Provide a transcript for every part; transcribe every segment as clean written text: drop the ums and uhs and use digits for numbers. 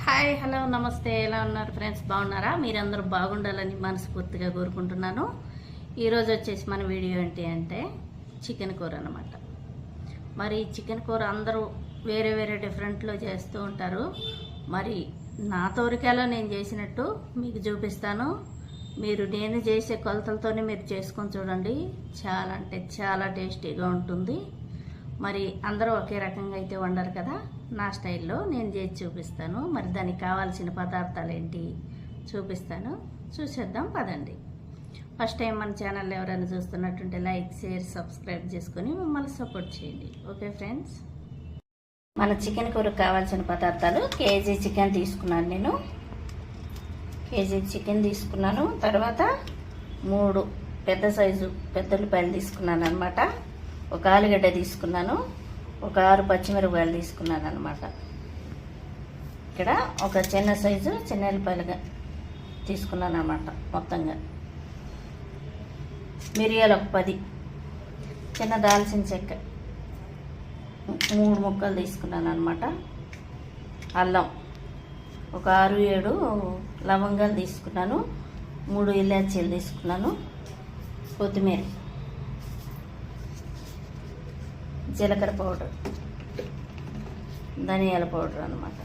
Hi hello నమస్తే, ఎలా ఉన్నారు ఫ్రెండ్స్? బాగున్నారా? మీరందరూ బాగుండాలని మనస్ఫూర్తిగా కోరుకుంటున్నాను. ఈరోజు వచ్చేసి మన వీడియో ఏంటి అంటే చికెన్ కూర అనమాట. మరి చికెన్ కూర అందరూ వేరే వేరే డిఫరెంట్లో చేస్తూ ఉంటారు. మరి నా తోరికలో నేను చేసినట్టు మీకు చూపిస్తాను. నేను చేసే కొలతలతోనే మీరు చేసుకొని చూడండి. చాలా అంటే చాలా టేస్టీగా ఉంటుంది. మరి అందరూ ఒకే రకంగా అయితే వండరు కదా, నా స్టైల్లో నేను చేసి చూపిస్తాను. మరి దానికి కావాల్సిన పదార్థాలు ఏంటి చూపిస్తాను, చూసేద్దాం పదండి. ఫస్ట్ టైం మన ఛానల్ ఎవరైనా చూస్తున్నట్టుంటే లైక్, షేర్, సబ్స్క్రైబ్ చేసుకొని మమ్మల్ని సపోర్ట్ చేయండి. ఓకే ఫ్రెండ్స్, మన చికెన్ కూరకు కావాల్సిన పదార్థాలు: కేజీ చికెన్ తీసుకున్నాను నేను. కేజీ చికెన్ తీసుకున్నాను. తర్వాత 3 పెద్ద సైజు పెద్ద ఉల్లిపాయలు తీసుకున్నాను అనమాట. ఒక ఆలుగడ్డ తీసుకున్నాను. ఒక 6 పచ్చిమిరపకాయలు తీసుకున్నాను అనమాట. ఇక్కడ ఒక చిన్న సైజు చిన్న ఉల్లిపాయలుగా తీసుకున్నాను అనమాట. మొత్తంగా మిరియాలు ఒక 10, చిన్న దాల్చిన చెక్క 3 ముక్కలు తీసుకున్నాను అనమాట. అల్లం ఒక 6-7 లవంగాలు తీసుకున్నాను. 3 ఇలాచీలు తీసుకున్నాను. కొత్తిమీర, జీలకర్ర పౌడర్, ధనియాల పౌడర్ అన్నమాట.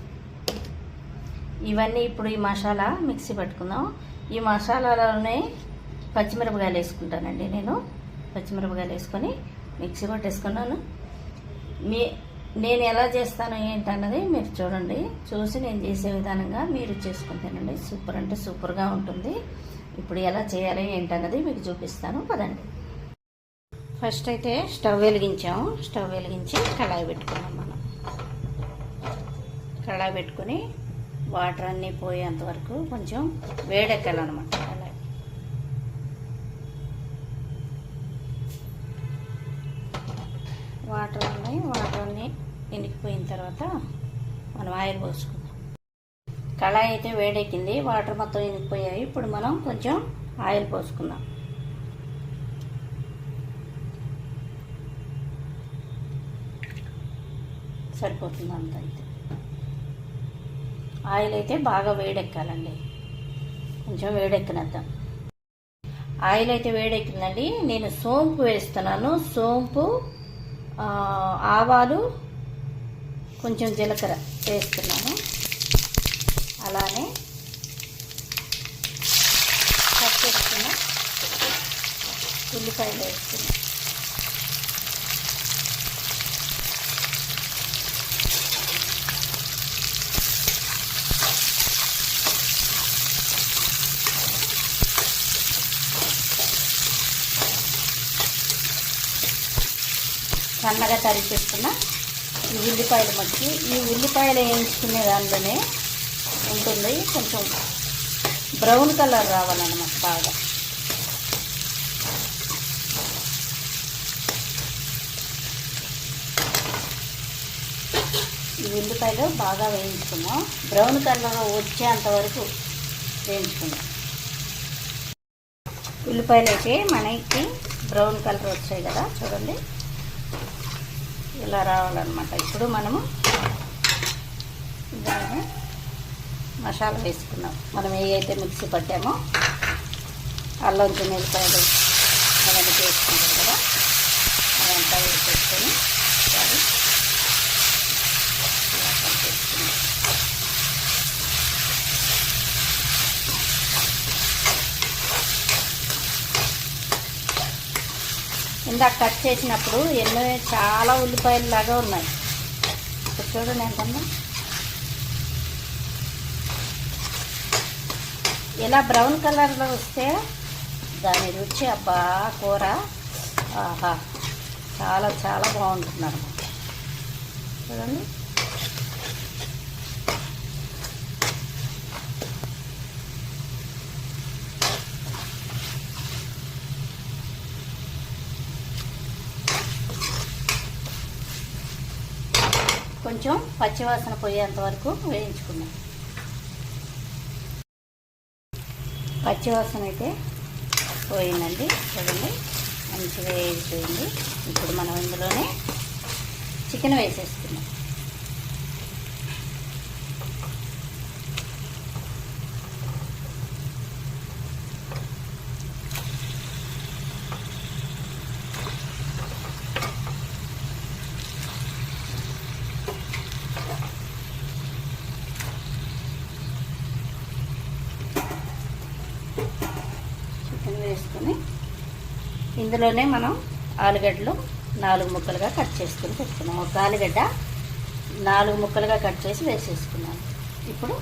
ఇవన్నీ ఇప్పుడు ఈ మసాలా మిక్సీ పట్టుకుందాం. ఈ మసాలాలోనే పచ్చిమిరపకాయలు వేసుకుంటానండి నేను. పచ్చిమిరపకాయలు వేసుకొని మిక్సీ పట్టేసుకున్నాను. నేను ఎలా చేస్తాను ఏంటన్నది మీరు చూడండి. చూసి నేను చేసే విధానంగా మీరు చేసుకుంటానండి. సూపర్ అంటే సూపర్గా ఉంటుంది. ఇప్పుడు ఎలా చేయాలి ఏంటన్నది మీకు చూపిస్తాను పదండి. ఫస్ట్ అయితే స్టవ్ వెలిగించాము. స్టవ్ వెలిగించి కళాయి పెట్టుకున్నాం. మనం కళాయి పెట్టుకొని వాటర్ అన్నీ పోయేంత వరకు కొంచెం వేడెక్కాలన్నమాట. కళాయి వాటర్ అన్నీ ఇనికిపోయిన తర్వాత మనం ఆయిల్ పోసుకుందాం. కళాయి అయితే వేడెక్కింది, వాటర్ మొత్తం ఇనికిపోయాయి. ఇప్పుడు మనం కొంచెం ఆయిల్ పోసుకుందాం. సరిపోతుంది అంత. అయితే ఆయిల్ అయితే బాగా వేడెక్కాలండి. కొంచెం వేడెక్కినద్దాం. ఆయిల్ అయితే వేడెక్కిందండి. నేను సోంపు వేస్తున్నాను. సోంపు, ఆవాలు, కొంచెం జీలకర్ర వేస్తున్నాను. అలానే కట్ చేసుకున్న ఉల్లిపాయలు వేస్తున్నాను. సన్నగా తరిగేసుకున్న ఈ ఉల్లిపాయలు మగ్గి, ఈ ఉల్లిపాయలు వేయించుకునే దానిలోనే ఉంటుంది. కొంచెం బ్రౌన్ కలర్ రావాలన్నమాట బాగా. ఈ ఉల్లిపాయలు బాగా వేయించుకున్నాం. బ్రౌన్ కలర్ వచ్చేంత వరకు వేయించుకున్నాం. ఉల్లిపాయలు అయితే మనకి బ్రౌన్ కలర్ వచ్చాయి కదా, చూడండి ఇలా రావాలన్నమాట. ఇప్పుడు మనము దాన్ని మసాలా వేసుకున్నాం. మనం ఏవైతే మిక్సీ పట్టామో అల్లం, మిరపకాయలు అవన్నీ వేసుకుంటాం కదా, అదంతా వేసుకొని ఒకసారి వేసుకున్నాం. ఇందాక కట్ చేసినప్పుడు ఎన్నో చాలా ఉల్లిపాయలు లాగా ఉన్నాయి. ఇప్పుడు చూడండి ఎంతన్నా. ఇలా బ్రౌన్ కలర్లో వస్తే దాని రుచి, అబ్బా కూర ఆహా చాలా చాలా బాగుంటుంది అన్నమాట. చూడండి కొంచెం పచ్చివాసన పోయేంత వరకు వేయించుకున్నాం. పచ్చివాసన అయితే పోయిందండి. చూడండి మంచిగా వేగిపోయింది. ఇప్పుడు మనం ఇందులోనే చికెన్ వేసేస్తున్నాం. కలిపేసుకొని ఇందులోనే మనం ఆలుగడ్డలు 4 ముక్కలుగా కట్ చేసుకొని పెట్టుకున్నాం. ఒక ఆలుగడ్డ 4 ముక్కలుగా కట్ చేసి వేసేసుకున్నాను. ఇప్పుడు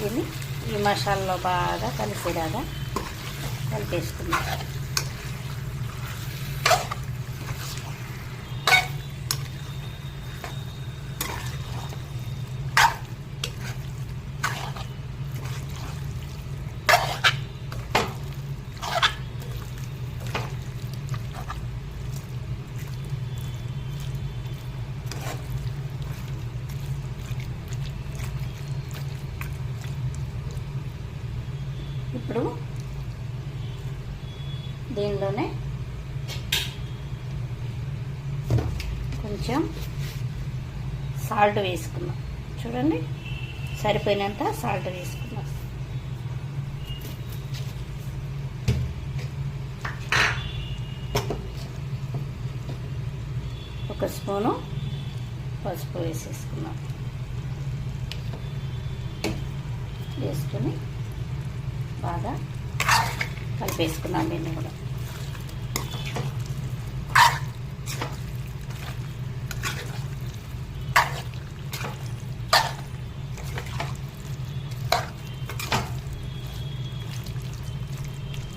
దీన్ని ఈ మసాలాలో బాగా కలిసేలాగా కలిపేసుకున్నాం. ఇప్పుడు దీనిలోనే కొంచెం సాల్ట్ వేసుకున్నాం. చూడండి, సరిపోయినంత సాల్ట్ వేసుకున్నాం. ఒక స్పూను పసుపు వేసేసుకున్నాం. వేసుకొని బాగా కలిపేసుకున్నాం. దీన్ని కూడా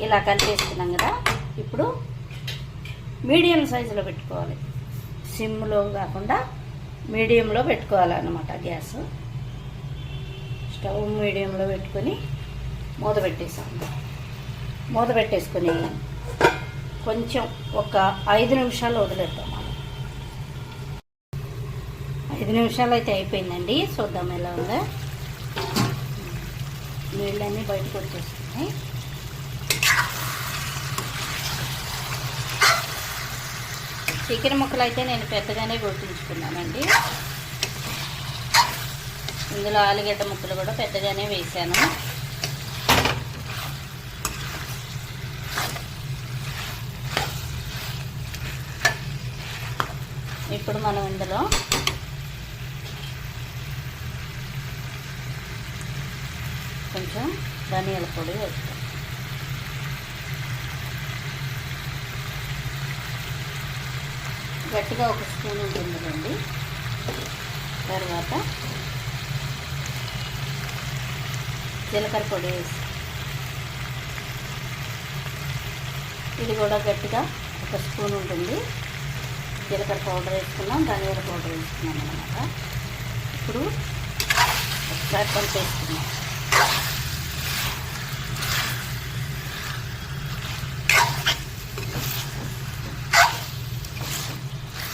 ఇలా కలిపేసుకున్నాం కదా. ఇప్పుడు మీడియం సైజులో పెట్టుకోవాలి. సిమ్లో కాకుండా మీడియంలో పెట్టుకోవాలన్నమాట. గ్యాస్ స్టవ్ మీడియంలో పెట్టుకొని మూత పెట్టేసాము. మూత పెట్టేసుకొని కొంచెం ఒక 5 నిమిషాలు వదిలేద్దాం. మనం 5 నిమిషాలు అయితే అయిపోయిందండి. చూద్దాం ఎలా ఉందో. నీళ్ళన్నీ బయటకు వచ్చేస్తున్నాయి. చికెన్ ముక్కలు అయితే నేను పెద్దగానే కొట్టించుకున్నానండి. ఇందులో ఆలుగడ్డ ముక్కలు కూడా పెద్దగానే వేసాను. ఇప్పుడు మనం ఇందులో కొంచెం ధనియాల పొడి వేస్తాం. గట్టిగా ఒక స్పూన్ ఉంటుందండి. తర్వాత జీలకర్ర పొడి వేసి ఇది కూడా గట్టిగా ఒక స్పూన్ ఉంటుంది. జీలకర్ర పౌడర్ వేసుకున్నాం, ధనియాల పౌడర్ వేసుకున్నాం అన్నమాట. ఇప్పుడు ఒకసారి కలిపేసుకున్నాం.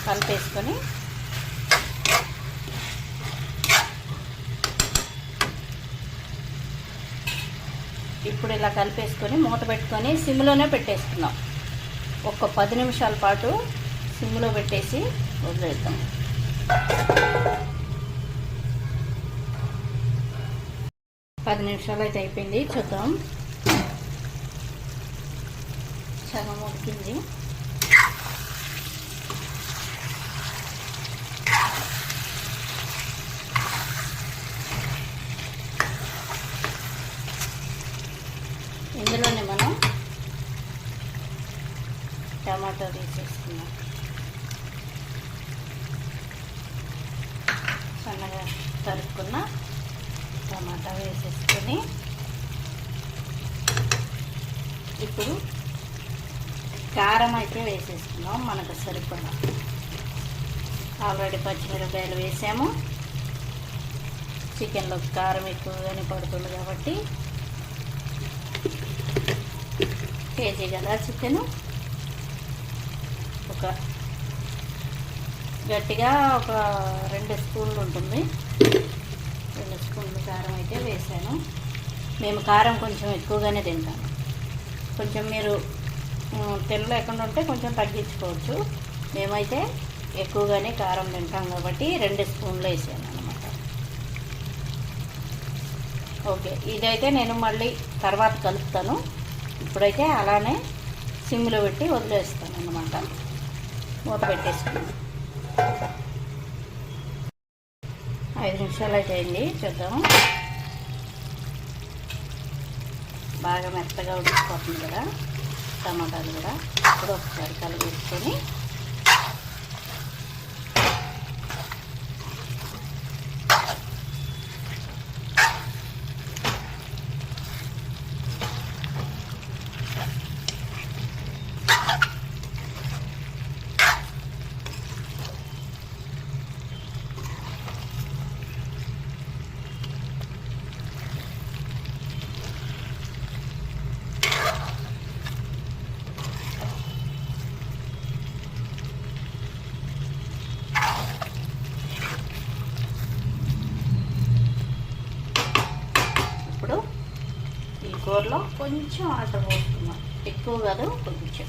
కలిపేసుకొని ఇప్పుడు ఇలా కలిపేసుకొని మూత పెట్టుకొని సిమ్లోనే పెట్టేసుకున్నాం. ఒక 10 నిమిషాల పాటు సిమ్లో పెట్టేసి వదిలేద్దాం. 10 నిమిషాలు అయితే అయిపోయింది. చూద్దాం. సగం ఉడికింది. ఇందులోనే మనం టమాటో వేసేసుకున్నాం. సన్నగా తరుక్కున్న టమాటా వేసేసుకొని ఇప్పుడు కారం అయితే వేసేసుకున్నాం. మనకు సరిపడా ఆల్రెడీ పచ్చిమిరపకాయలు వేసాము. చికెన్లో కారం ఎక్కువగానే పడుతుంది కాబట్టి కేజీ కదా చికెను, ఒక గట్టిగా ఒక 2 స్పూన్లు ఉంటుంది. 2 స్పూన్లు కారం అయితే వేసాను. మేము కారం కొంచెం ఎక్కువగానే తింటాము. కొంచెం మీరు తినలేకుండా ఉంటే కొంచెం తగ్గించుకోవచ్చు. మేమైతే ఎక్కువగానే కారం తింటాం కాబట్టి 2 స్పూన్లు వేసాను అన్నమాట. ఓకే, ఇదైతే నేను మళ్ళీ తర్వాత కలుపుతాను. ఇప్పుడైతే అలానే సిమ్లో పెట్టి వదిలేస్తాను అన్నమాట. మూత పెట్టేసుకున్నాను. 5 నిమిషాలు అయితే అయింది. చూద్దాం. బాగా మెత్తగా ఉడికిపోతుంది కదా టమాటాలు కూడా. ఇప్పుడు ఒకసారి కలిపేసుకొని కూరలో కొంచెం వాటర్ పోస్తున్నాం, ఎక్కువ కాదు కొంచెం.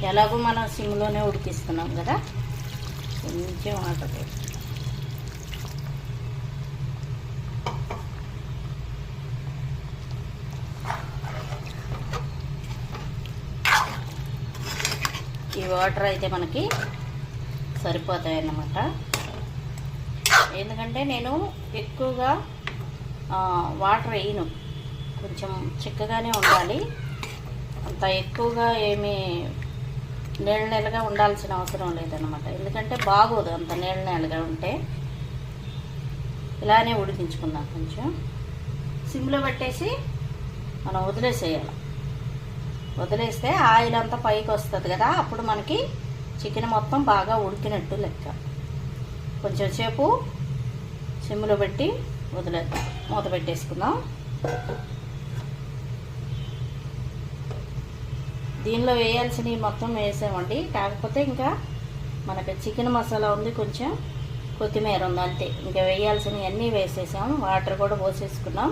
ఎలాగో మనం సిమ్లోనే ఉడికిస్తున్నాం కదా, కొంచెం వాటర్ పోస్తున్నాం. ఈ వాటర్ అయితే మనకి సరిపోతాయి అన్నమాట. ఎందుకంటే నేను ఎక్కువగా వాటర్ వేయను, కొంచెం చిక్కగానే ఉండాలి. అంత ఎక్కువగా ఏమీ నీళ్ళగా ఉండాల్సిన అవసరం లేదన్నమాట. ఎందుకంటే బాగోదు అంత నీళ్ళగా ఉంటే. ఇలానే ఉడికించుకుందాం. కొంచెం సిమ్లో పెట్టేసి మనం వదిలేసేయాలి. వదిలేస్తే ఆయిల్ అంతా పైకి వస్తుంది కదా, అప్పుడు మనకి చికెన్ మొత్తం బాగా ఉడికినట్టు లెక్క. కొంచెం సేపు సిమ్లో పెట్టి వదిలేద్దాం, మూత పెట్టేసుకుందాం. దీనిలో వేయాల్సినవి మొత్తం వేసామండి. కాకపోతే ఇంకా మనకి చికెన్ మసాలా ఉంది, కొంచెం కొత్తిమీర ఉంది, అంతే. ఇంకా వేయాల్సినవి అన్నీ వేసేసాం. వాటర్ కూడా పోసేసుకున్నాం.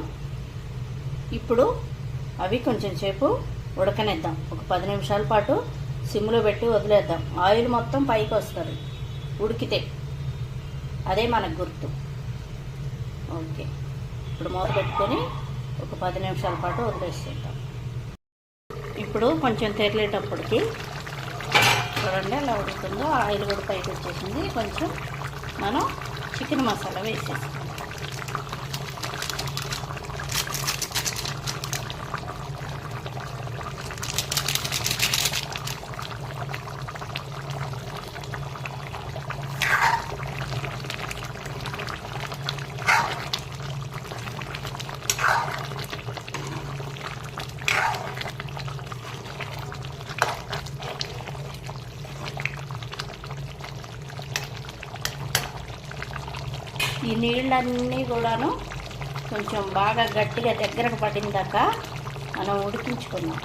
ఇప్పుడు అవి కొంచెం సేపు ఉడకనిద్దాం. ఒక 10 నిమిషాల పాటు సిమ్లో పెట్టి వదిలేద్దాం. ఆయిల్ మొత్తం పైకి వస్తుంది ఉడికితే, అదే మనకు గుర్తు. ఓకే, ఇప్పుడు మూత పెట్టుకొని ఒక 10 నిమిషాల పాటు వదిలేసేద్దాం. ఇప్పుడు కొంచెం తెరలేటప్పటికి చూడండి ఎలా ఉడుకుతుందో. ఆయిల్ కూడా పైకి వచ్చేసింది. కొంచెం మనం చికెన్ మసాలా వేసేస్తాం. ఈ నీళ్ళన్నీ కూడాను కొంచెం బాగా గట్టిగా దగ్గరకు పడిందాక మనం ఉడికించుకుందాం.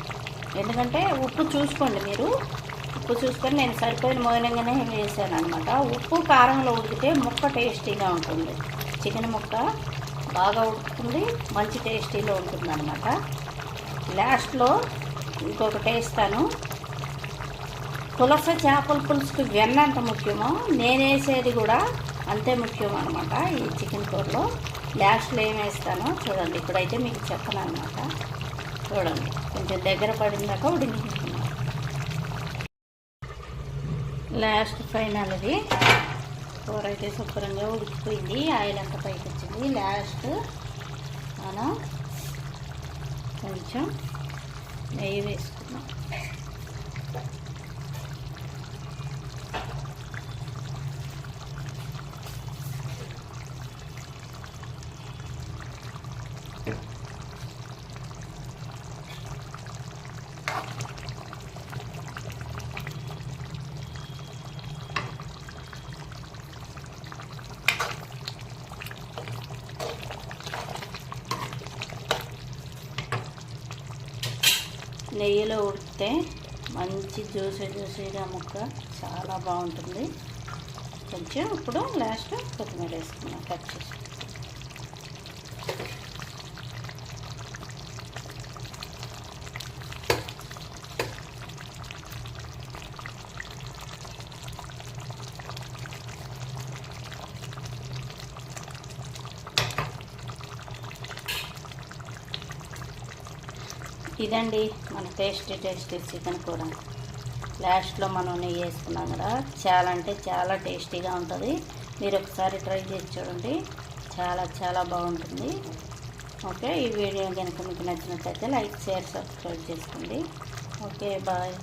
ఎందుకంటే ఉప్పు చూసుకోండి మీరు, ఉప్పు చూసుకొని నేను సరిపోయిన మోయినంగానే వేసాను అనమాట. ఉప్పు కారంలో ఉడికితే ముక్క టేస్టీగా ఉంటుంది. చికెన్ ముక్క బాగా ఉడుకుతుంది, మంచి టేస్టీలో ఉంటుంది అనమాట. లాస్ట్లో ఇంకొకటి వేస్తాను. పులస చేపల పులుసుకి వెన్న ఎంత ముఖ్యమో నేను వేసేది కూడా అంతే ముఖ్యం అనమాట. ఈ చికెన్ కూరలో లాస్ట్లో ఏం వేస్తానో చూడండి. ఇప్పుడైతే మీకు చెప్పను అనమాట. చూడండి కొంచెం దగ్గర పడిందాక ఉడికించుకున్నాం. లాస్ట్ ఫైనల్ ఇది. కూర అయితే శుభ్రంగా ఉడికిపోయింది, ఆయిల్ అంతా పైకి వచ్చింది. లాస్ట్ మనం కొంచెం నెయ్యి వేసుకున్నాం. నెయ్యిలో ఉడికితే మంచి జ్యూసీగా ముక్క చాలా బాగుంటుంది. కొంచెం ఇప్పుడు లాస్ట్ కొత్తిమీర వేసుకున్నాం కట్ చేసి. ఇదండి మన టేస్టీ చికెన్ కూర. లాస్ట్లో మనం నెయ్యి వేసుకున్నాం కదా, చాలా అంటే చాలా టేస్టీగా ఉంటుంది. మీరు ఒకసారి ట్రై చేసి చూడండి, చాలా బాగుంటుంది. ఓకే, ఈ వీడియో కనుక మీకు నచ్చినట్లయితే లైక్, షేర్, సబ్స్క్రైబ్ చేసుకోండి. Okay, bye.